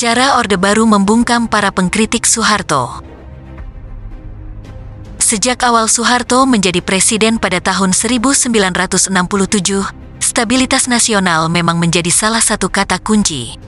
Cara Orde Baru membungkam para pengkritik Soeharto. Sejak awal Soeharto menjadi presiden pada tahun 1967, stabilitas nasional memang menjadi salah satu kata kunci.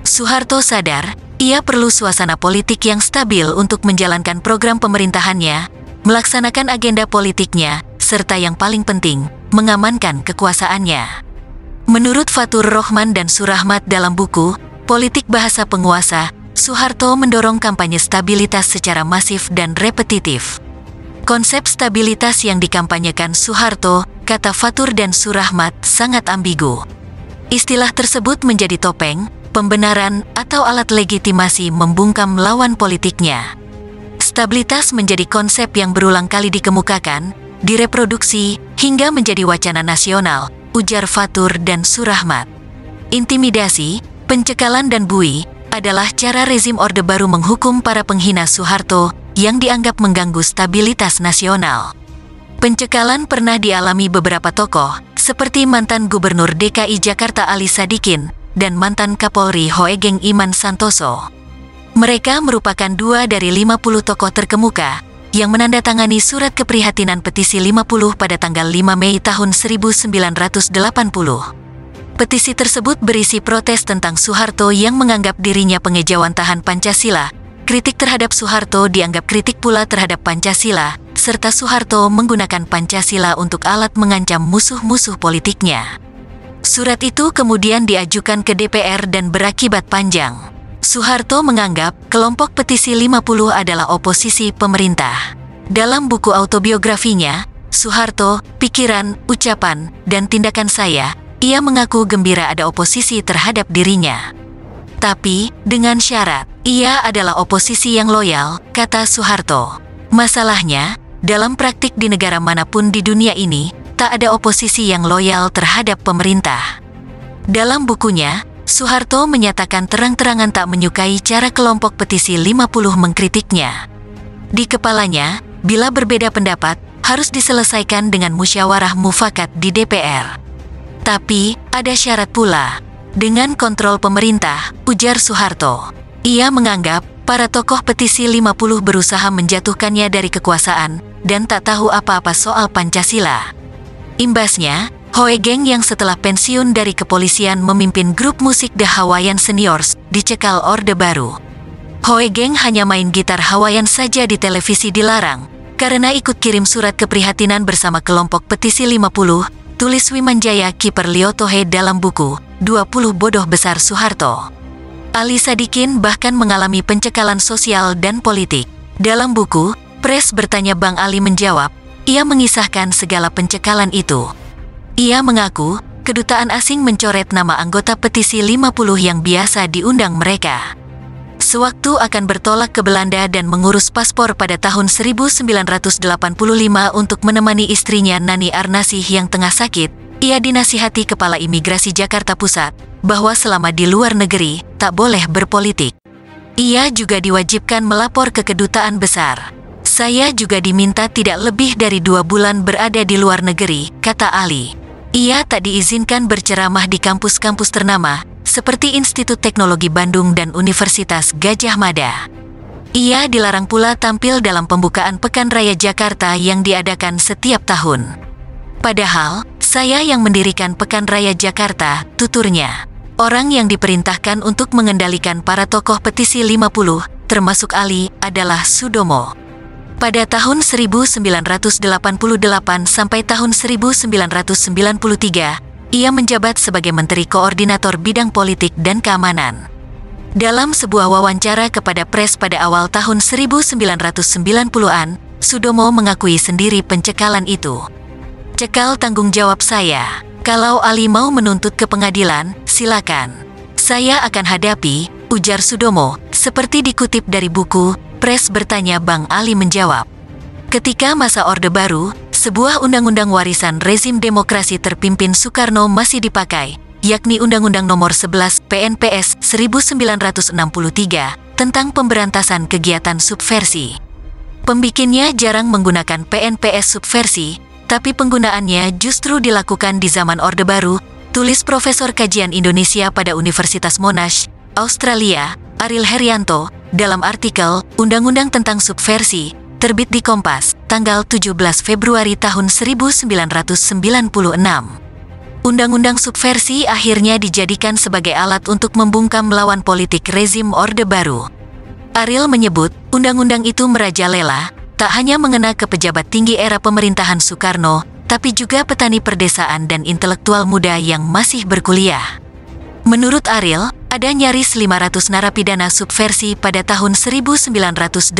Soeharto sadar, ia perlu suasana politik yang stabil untuk menjalankan program pemerintahannya, melaksanakan agenda politiknya, serta yang paling penting, mengamankan kekuasaannya. Menurut Fatur Rohman dan Surahmat dalam buku Politik Bahasa Penguasa, Soeharto mendorong kampanye stabilitas secara masif dan repetitif. Konsep stabilitas yang dikampanyekan Soeharto, kata Fatur dan Surahmat, sangat ambigu. Istilah tersebut menjadi topeng, pembenaran, atau alat legitimasi membungkam lawan politiknya. Stabilitas menjadi konsep yang berulang kali dikemukakan, direproduksi, hingga menjadi wacana nasional, ujar Fatur dan Surahmat. Intimidasi, pencekalan dan bui adalah cara rezim Orde Baru menghukum para penghina Soeharto yang dianggap mengganggu stabilitas nasional. Pencekalan pernah dialami beberapa tokoh, seperti mantan Gubernur DKI Jakarta Ali Sadikin dan mantan Kapolri Hoegeng Iman Santoso. Mereka merupakan 2 dari 50 tokoh terkemuka yang menandatangani surat keprihatinan petisi 50 pada tanggal 5 Mei tahun 1980. Petisi tersebut berisi protes tentang Soeharto yang menganggap dirinya pengejawantahan Pancasila, kritik terhadap Soeharto dianggap kritik pula terhadap Pancasila, serta Soeharto menggunakan Pancasila untuk alat mengancam musuh-musuh politiknya. Surat itu kemudian diajukan ke DPR dan berakibat panjang. Soeharto menganggap kelompok petisi 50 adalah oposisi pemerintah. Dalam buku autobiografinya, Soeharto, Pikiran, Ucapan, dan Tindakan Saya, ia mengaku gembira ada oposisi terhadap dirinya. Tapi, dengan syarat, ia adalah oposisi yang loyal, kata Soeharto. Masalahnya, dalam praktik di negara manapun di dunia ini, tak ada oposisi yang loyal terhadap pemerintah. Dalam bukunya, Soeharto menyatakan terang-terangan tak menyukai cara kelompok petisi 50 mengkritiknya. Di kepalanya, bila berbeda pendapat, harus diselesaikan dengan musyawarah mufakat di DPR. Tapi, ada syarat pula. Dengan kontrol pemerintah, ujar Soeharto. Ia menganggap para tokoh petisi 50 berusaha menjatuhkannya dari kekuasaan dan tak tahu apa-apa soal Pancasila. Imbasnya, Hoegeng yang setelah pensiun dari kepolisian memimpin grup musik The Hawaiian Seniors, dicekal Orde Baru. Hoegeng hanya main gitar Hawaiian saja di televisi dilarang, karena ikut kirim surat keprihatinan bersama kelompok petisi 50, tulis Wimanjaya Kiper Liotohe dalam buku 20 Bodoh Besar Soeharto. Ali Sadikin bahkan mengalami pencekalan sosial dan politik. Dalam buku, Pres Bertanya Bang Ali menjawab, ia mengisahkan segala pencekalan itu. Ia mengaku, kedutaan asing mencoret nama anggota petisi 50 yang biasa diundang mereka. Sewaktu akan bertolak ke Belanda dan mengurus paspor pada tahun 1985 untuk menemani istrinya Nani Arnasih yang tengah sakit, ia dinasihati Kepala Imigrasi Jakarta Pusat bahwa selama di luar negeri, tak boleh berpolitik. Ia juga diwajibkan melapor ke kedutaan besar. Saya juga diminta tidak lebih dari 2 bulan berada di luar negeri, kata Ali. Ia tak diizinkan berceramah di kampus-kampus ternama, seperti Institut Teknologi Bandung dan Universitas Gadjah Mada. Ia dilarang pula tampil dalam pembukaan Pekan Raya Jakarta yang diadakan setiap tahun. Padahal, saya yang mendirikan Pekan Raya Jakarta, tuturnya. Orang yang diperintahkan untuk mengendalikan para tokoh petisi 50, termasuk Ali, adalah Sudomo. Pada tahun 1988 sampai tahun 1993, ia menjabat sebagai Menteri Koordinator Bidang Politik dan Keamanan. Dalam sebuah wawancara kepada pres pada awal tahun 1990-an, Sudomo mengakui sendiri pencekalan itu. Cekal tanggung jawab saya. Kalau Ali mau menuntut ke pengadilan, silakan. Saya akan hadapi, ujar Sudomo, seperti dikutip dari buku Pres Bertanya Bang Ali menjawab. Ketika masa Orde Baru, sebuah undang-undang warisan rezim demokrasi terpimpin Soekarno masih dipakai, yakni Undang-Undang Nomor 11 PNPS 1963 tentang pemberantasan kegiatan subversi. Pembikinnya jarang menggunakan PNPS subversi, tapi penggunaannya justru dilakukan di zaman Orde Baru, tulis Profesor Kajian Indonesia pada Universitas Monash, Australia, Ariel Heryanto, dalam artikel Undang-Undang tentang Subversi, terbit di Kompas, tanggal 17 Februari tahun 1996. Undang-undang subversi akhirnya dijadikan sebagai alat untuk membungkam lawan politik rezim Orde Baru. Ariel menyebut, undang-undang itu merajalela, tak hanya mengena ke pejabat tinggi era pemerintahan Soekarno, tapi juga petani perdesaan dan intelektual muda yang masih berkuliah. Menurut Ariel, ada nyaris 500 narapidana subversi pada tahun 1989.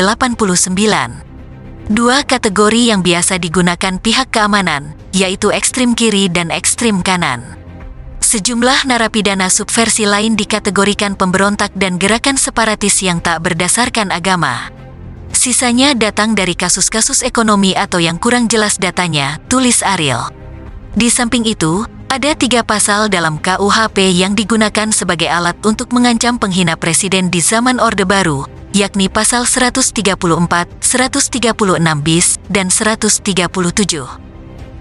Dua kategori yang biasa digunakan pihak keamanan, yaitu ekstrem kiri dan ekstrem kanan. Sejumlah narapidana subversi lain dikategorikan pemberontak dan gerakan separatis yang tak berdasarkan agama. Sisanya datang dari kasus-kasus ekonomi atau yang kurang jelas datanya, tulis Ariel. Di samping itu, ada 3 pasal dalam KUHP yang digunakan sebagai alat untuk mengancam penghina presiden di zaman Orde Baru, yakni pasal 134, 136 bis, dan 137.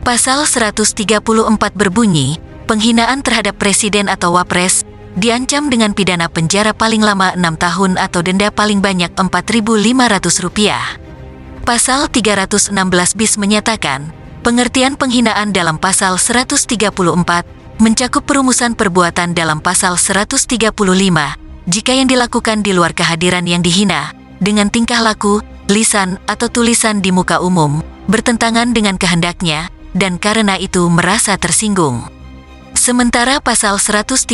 Pasal 134 berbunyi, penghinaan terhadap presiden atau wapres diancam dengan pidana penjara paling lama 6 tahun atau denda paling banyak Rp4.500. Pasal 316 bis menyatakan, pengertian penghinaan dalam pasal 134 mencakup perumusan perbuatan dalam pasal 135, jika yang dilakukan di luar kehadiran yang dihina, dengan tingkah laku, lisan, atau tulisan di muka umum, bertentangan dengan kehendaknya, dan karena itu merasa tersinggung. Sementara pasal 137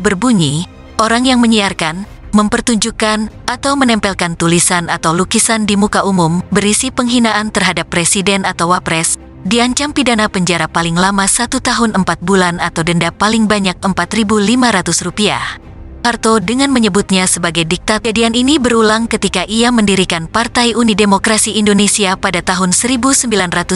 berbunyi, orang yang menyiarkan, mempertunjukkan, atau menempelkan tulisan atau lukisan di muka umum berisi penghinaan terhadap presiden atau wapres, diancam pidana penjara paling lama 1 tahun 4 bulan atau denda paling banyak Rp4.500. Soeharto dengan menyebutnya sebagai diktat. Kejadian ini berulang ketika ia mendirikan Partai Uni Demokrasi Indonesia pada tahun 1997.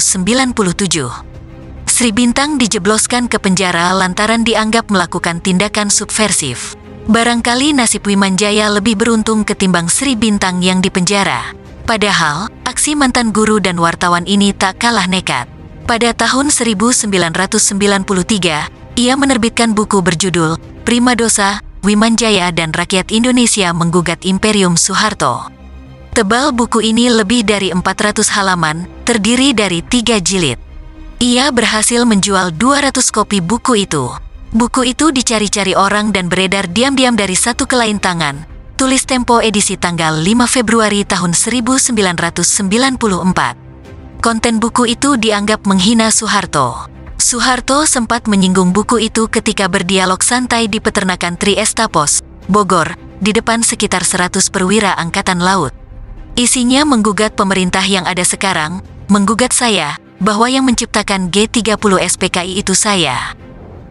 Sri Bintang dijebloskan ke penjara lantaran dianggap melakukan tindakan subversif. Barangkali nasib Wimanjaya lebih beruntung ketimbang Sri Bintang yang dipenjara. Padahal, aksi mantan guru dan wartawan ini tak kalah nekat. Pada tahun 1993, ia menerbitkan buku berjudul Prima Dosa, Wimanjaya dan Rakyat Indonesia Menggugat Imperium Soeharto. Tebal buku ini lebih dari 400 halaman, terdiri dari 3 jilid. Ia berhasil menjual 200 kopi buku itu. Buku itu dicari-cari orang dan beredar diam-diam dari satu ke lain tangan. Tulis Tempo edisi tanggal 5 Februari tahun 1994. Konten buku itu dianggap menghina Soeharto. Soeharto sempat menyinggung buku itu ketika berdialog santai di Peternakan Triestapos, Bogor, di depan sekitar 100 perwira Angkatan Laut. Isinya menggugat pemerintah yang ada sekarang, menggugat saya, bahwa yang menciptakan G30 SPKI itu saya.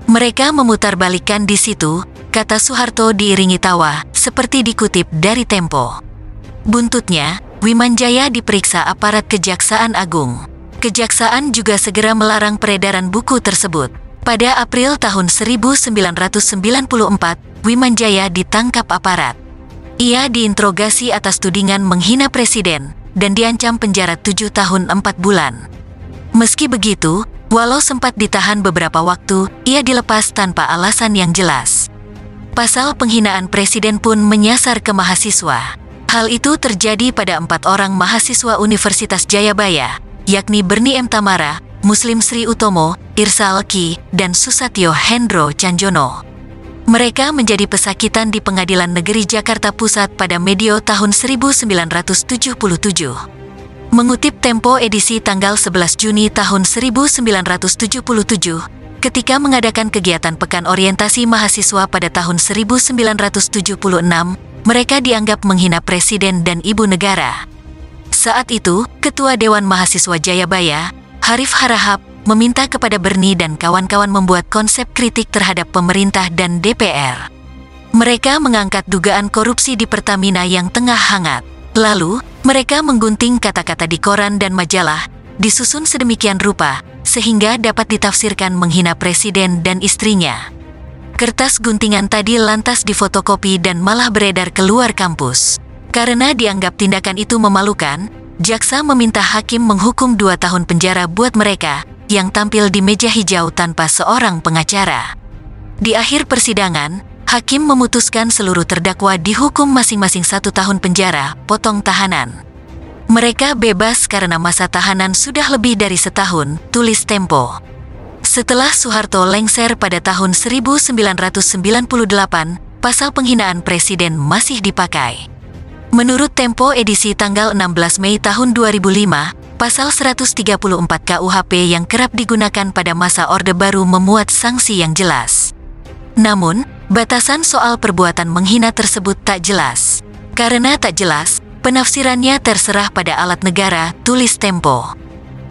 Mereka memutarbalikkan di situ, kata Soeharto diiringi tawa, seperti dikutip dari Tempo. Buntutnya, Wimanjaya diperiksa aparat Kejaksaan Agung. Kejaksaan juga segera melarang peredaran buku tersebut. Pada April tahun 1994, Wimanjaya ditangkap aparat. Ia diinterogasi atas tudingan menghina presiden dan diancam penjara 7 tahun 4 bulan. Meski begitu, walau sempat ditahan beberapa waktu, ia dilepas tanpa alasan yang jelas. Pasal penghinaan presiden pun menyasar ke mahasiswa. Hal itu terjadi pada 4 orang mahasiswa Universitas Jayabaya, yakni Bernie M. Tamara, Muslim Sri Utomo, Irsal Ki, dan Susatyo Hendro Canjono. Mereka menjadi pesakitan di Pengadilan Negeri Jakarta Pusat pada medio tahun 1977. Mengutip Tempo edisi tanggal 11 Juni tahun 1977, ketika mengadakan kegiatan Pekan Orientasi Mahasiswa pada tahun 1976, mereka dianggap menghina presiden dan ibu negara. Saat itu, Ketua Dewan Mahasiswa Jayabaya, Harif Harahap, meminta kepada Bernie dan kawan-kawan membuat konsep kritik terhadap pemerintah dan DPR. Mereka mengangkat dugaan korupsi di Pertamina yang tengah hangat. Lalu, mereka menggunting kata-kata di koran dan majalah, disusun sedemikian rupa, sehingga dapat ditafsirkan menghina presiden dan istrinya. Kertas guntingan tadi lantas difotokopi dan malah beredar keluar kampus. Karena dianggap tindakan itu memalukan, jaksa meminta hakim menghukum 2 tahun penjara buat mereka yang tampil di meja hijau tanpa seorang pengacara. Di akhir persidangan, Hakim memutuskan seluruh terdakwa dihukum masing-masing 1 tahun penjara, potong tahanan. Mereka bebas karena masa tahanan sudah lebih dari setahun, tulis Tempo. Setelah Soeharto lengser pada tahun 1998, pasal penghinaan presiden masih dipakai. Menurut Tempo edisi tanggal 16 Mei tahun 2005, pasal 134 KUHP yang kerap digunakan pada masa Orde Baru memuat sanksi yang jelas. Namun, batasan soal perbuatan menghina tersebut tak jelas. Karena tak jelas, penafsirannya terserah pada alat negara, tulis Tempo.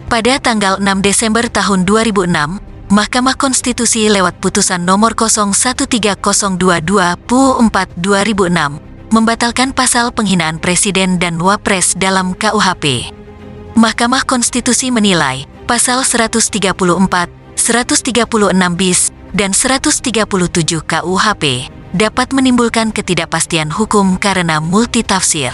Pada tanggal 6 Desember tahun 2006, Mahkamah Konstitusi lewat putusan nomor 013-022-PU4/2006 membatalkan pasal penghinaan presiden dan wapres dalam KUHP. Mahkamah Konstitusi menilai pasal 134, 136 bis, dan 137 KUHP dapat menimbulkan ketidakpastian hukum karena multitafsir.